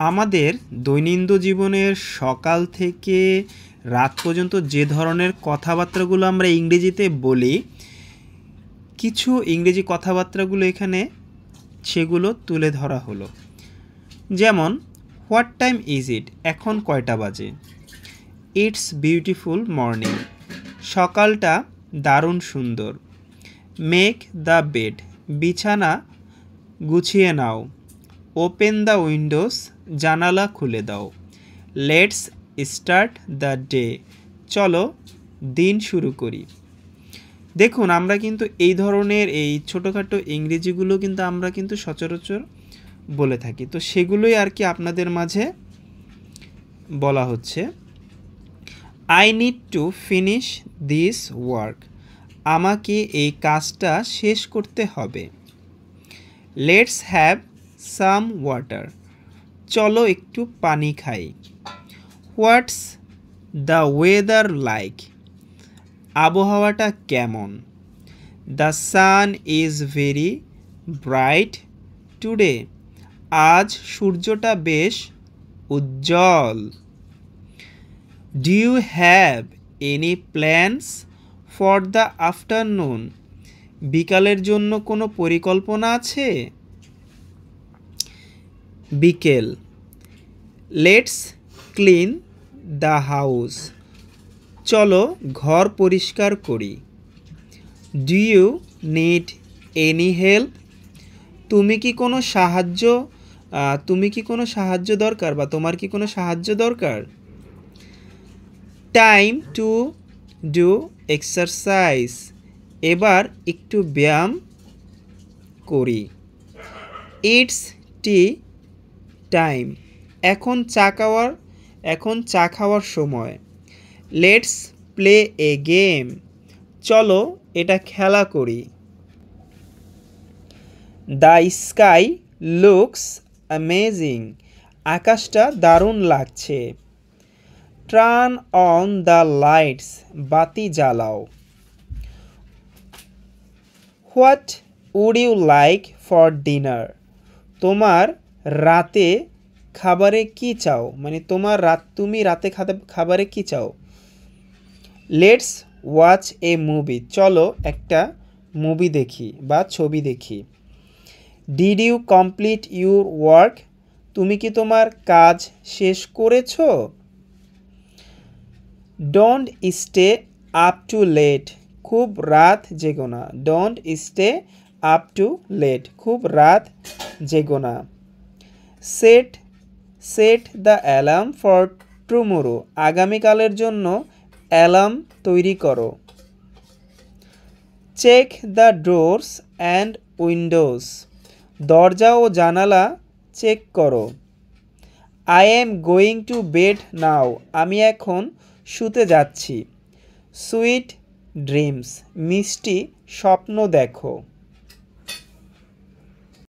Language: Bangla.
আমাদের দৈনন্দিন জীবনের সকাল থেকে রাত পর্যন্ত যে ধরনের কথাবার্তাগুলো আমরা ইংরেজিতে বলি, কিছু ইংরেজি কথাবার্তাগুলো এখানে সেগুলো তুলে ধরা হলো। যেমন হোয়াট টাইম ইজ ইট, এখন কয়টা বাজে। ইটস বিউটিফুল মর্নিং, সকালটা দারুণ সুন্দর। মেক দ্য বেড, বিছানা গুছিয়ে নাও। ওপেন দ্য উইন্ডোজ, জানালা খুলে দাও। লেটস স্টার্ট দ্য ডে, চলো দিন শুরু করি। দেখুন, আমরা কিন্তু এই ধরনের এই ছোটোখাটো ইংরেজিগুলো কিন্তু আমরা কিন্তু সচরাচর বলে থাকি, তো সেগুলোই আর কি আপনাদের মাঝে বলা হচ্ছে। I need to finish this work, আমাকে এই কাজটা শেষ করতে হবে। লেটস হ্যাভ সাম ওয়াটার, চলো একটু পানি খাই। হোয়াটস দ্য ওয়েদার লাইক, আবহাওয়াটা কেমন। The sun is very bright today, আজ সূর্যটা বেশ উজ্জ্বল। Do you have any plans for the afternoon, বিকালের জন্য কোনো পরিকল্পনা আছে। বিকেল। লেটস ক্লিন দ্য হাউস, চলো ঘর পরিষ্কার করি। Do you need any help, তুমি কি কোনো সাহায্য দরকার, বা তোমার কি কোনো সাহায্য দরকার। টাইম টু ডু এক্সারসাইজ, এবার একটু ব্যায়াম করি। ইটস টি টাইম, এখন চা খাওয়ার সময়। লেটস প্লে এ গেম, চলো এটা খেলা করি। দ্য স্কাই লুকস অ্যামেজিং, আকাশটা দারুণ লাগছে। টার্ন অন দ্য লাইটস, বাতি জ্বালাও। What would you like for dinner, তোমার রাতে খাবারে কি চাও, মানে তুমি রাতে খাবারে কি চাও। লেটস ওয়াচ এ মুভি, চলো একটা মুভি দেখি বা ছবি দেখি। Did you complete your work, তুমি কি তোমার কাজ শেষ করেছো। Don't stay up too late, খুব রাত জেগো না। Don't stay up too late, খুব রাত জেগো না। Set the alarm for tomorrow, আগামীকালের জন্য অ্যালার্ম তৈরি করো। Check the doors and windows, দরজা ও জানালা চেক করো। I am going to bed now, আমি এখন শুতে যাচ্ছি। সুইট ড্রিমস, মিষ্টি স্বপ্ন দেখো।